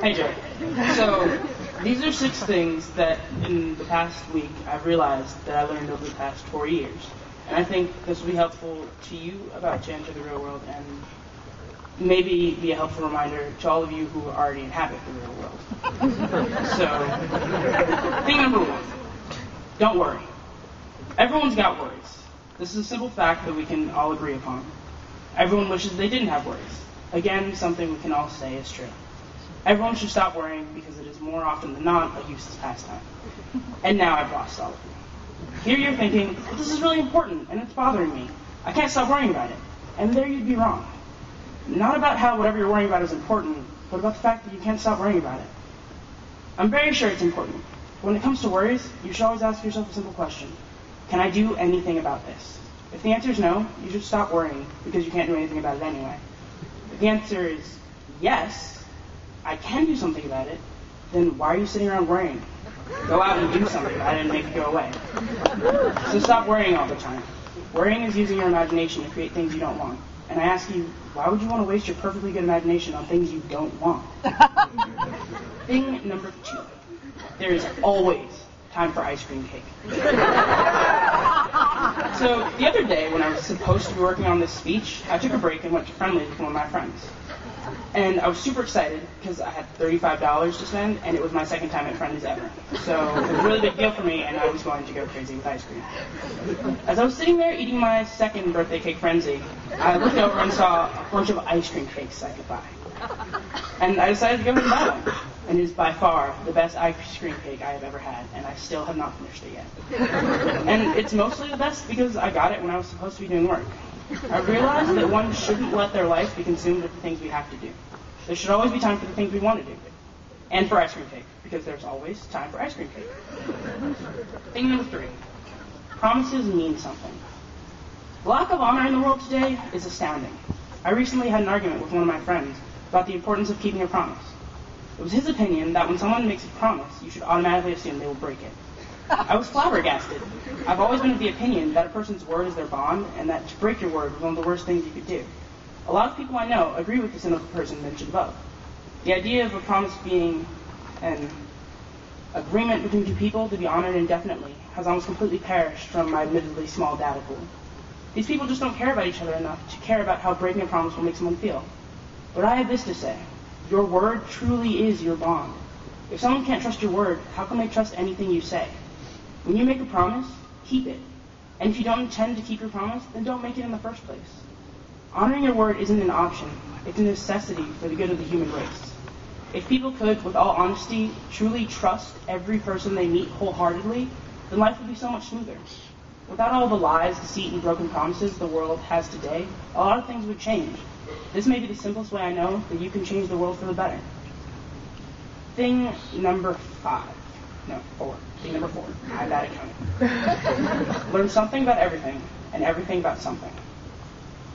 Hey, Joe. So, these are 6 things that in the past week I've realized that I learned over the past 4 years. And I think this will be helpful to you about to enter the real world and maybe be a helpful reminder to all of you who already inhabit the real world. So, thing number 1, don't worry. Everyone's got worries. This is a simple fact that we can all agree upon. Everyone wishes they didn't have worries. Again, something we can all say is true. Everyone should stop worrying because it is more often than not a useless pastime. And now I've lost all of you. Here you're thinking, well, this is really important and it's bothering me. I can't stop worrying about it. And there you'd be wrong. Not about how whatever you're worrying about is important, but about the fact that you can't stop worrying about it. I'm very sure it's important. But when it comes to worries, you should always ask yourself a simple question. Can I do anything about this? If the answer is no, you should stop worrying because you can't do anything about it anyway. If the answer is yes, I can do something about it, then why are you sitting around worrying? Go out and do something about it and make it go away. So stop worrying all the time. Worrying is using your imagination to create things you don't want. And I ask you, why would you want to waste your perfectly good imagination on things you don't want? Thing number 2. There is always time for ice cream cake. So the other day when I was supposed to be working on this speech, I took a break and went to Friendly's with one of my friends. And I was super excited because I had $35 to spend, and it was my second time at Friendly's ever. So it was a really big deal for me, and I was going to go crazy with ice cream. As I was sitting there eating my second birthday cake frenzy, I looked over and saw a bunch of ice cream cakes I could buy. And I decided to go and buy one. And it is by far the best ice cream cake I have ever had, and I still have not finished it yet. And it's mostly the best because I got it when I was supposed to be doing work. I realized that one shouldn't let their life be consumed with the things we have to do. There should always be time for the things we want to do. And for ice cream cake, because there's always time for ice cream cake. Thing number 3. Promises mean something. The lack of honor in the world today is astounding. I recently had an argument with one of my friends about the importance of keeping a promise. It was his opinion that when someone makes a promise, you should automatically assume they will break it. I was flabbergasted. I've always been of the opinion that a person's word is their bond, and that to break your word was one of the worst things you could do. A lot of people I know agree with the cynical person mentioned above. The idea of a promise being an agreement between 2 people to be honored indefinitely has almost completely perished from my admittedly small data pool. These people just don't care about each other enough to care about how breaking a promise will make someone feel. But I have this to say. Your word truly is your bond. If someone can't trust your word, how can they trust anything you say? When you make a promise, keep it. And if you don't intend to keep your promise, then don't make it in the first place. Honoring your word isn't an option. It's a necessity for the good of the human race. If people could, with all honesty, truly trust every person they meet wholeheartedly, then life would be so much smoother. Without all the lies, deceit, and broken promises the world has today, a lot of things would change. This may be the simplest way I know that you can change the world for the better. Thing number 4. Thing number 4. I'm bad at counting. Learn something about everything, and everything about something.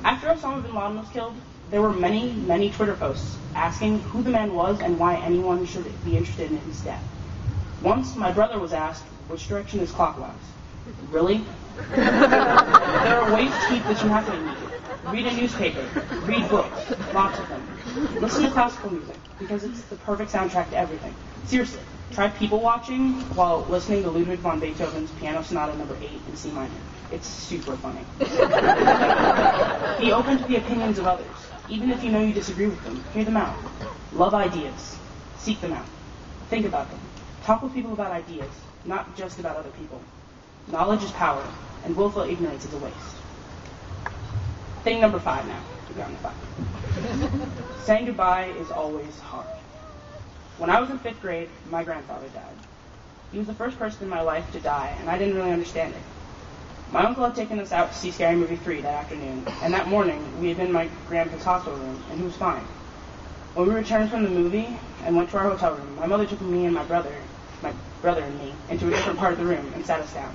After Osama bin Laden was killed, there were many, many Twitter posts asking who the man was and why anyone should be interested in his death. Once, my brother was asked, which direction is clockwise? Really? There are ways to keep this from happening. Read a newspaper. Read books. Lots of them. Listen to classical music, because it's the perfect soundtrack to everything. Seriously, try people watching while listening to Ludwig von Beethoven's Piano Sonata No. 8 in C minor. It's super funny. Be open to the opinions of others. Even if you know you disagree with them, hear them out. Love ideas. Seek them out. Think about them. Talk with people about ideas, not just about other people. Knowledge is power, and willful ignorance is a waste. Thing number 5 now. We're down to 5. Saying goodbye is always hard. When I was in 5th grade, my grandfather died. He was the first person in my life to die, and I didn't really understand it. My uncle had taken us out to see Scary Movie 3 that afternoon, and that morning we had been in my grandpa's hospital room, and he was fine. When we returned from the movie and went to our hotel room, my mother took me and my brother and me, into a different part of the room and sat us down.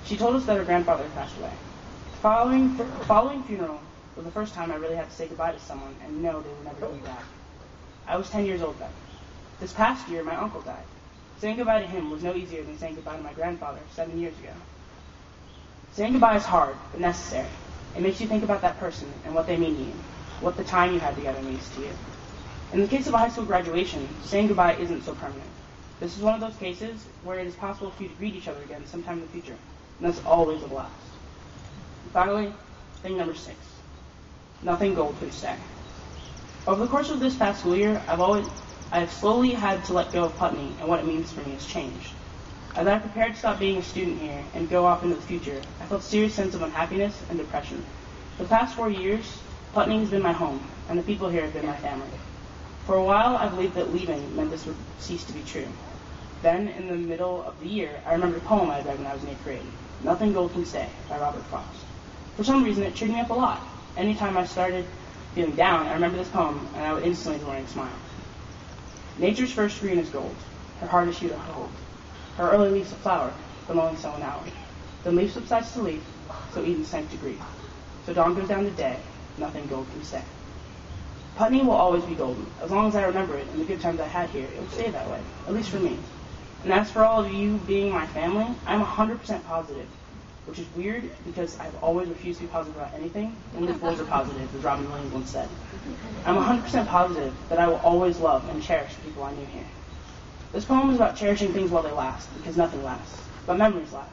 She told us that her grandfather had passed away. The following funeral was the first time I really had to say goodbye to someone and know they would never be back. I was 10 years old then. This past year, my uncle died. Saying goodbye to him was no easier than saying goodbye to my grandfather 7 years ago. Saying goodbye is hard, but necessary. It makes you think about that person and what they mean to you, what the time you had together means to you. In the case of a high school graduation, saying goodbye isn't so permanent. This is one of those cases where it is possible for you to greet each other again sometime in the future, and that's always a blast. And finally, thing number 6. Nothing gold can stay. Over the course of this past school year, I have slowly had to let go of Putney, and what it means for me has changed. As I prepared to stop being a student here and go off into the future, I felt a serious sense of unhappiness and depression. For the past 4 years, Putney has been my home, and the people here have been my family. For a while, I believed that leaving meant this would cease to be true. Then, in the middle of the year, I remembered a poem I read when I was in 8th grade, Nothing Gold Can Stay, by Robert Frost. For some reason, it cheered me up a lot. Anytime I started feeling down, I remember this poem, and I would instantly be wearing a smile. Nature's first green is gold, her heart is hue to hold. Her early leaves a flower, but only so an hour. Then leaf subsides to leaf, so Eden sank to grief. So dawn goes down to day, nothing gold can stay. Putney will always be golden. As long as I remember it and the good times I had here, it will stay that way, at least for me. And as for all of you being my family, I'm 100% positive, which is weird because I've always refused to be positive about anything. Only fools are positive, as Robin Williams once said. I'm 100% positive that I will always love and cherish the people I knew here. This poem is about cherishing things while they last, because nothing lasts. But memories last.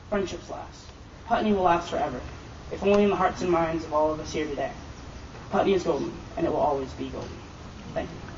Friendships last. Putney will last forever, if only in the hearts and minds of all of us here today. Putney is golden, and it will always be golden. Thank you.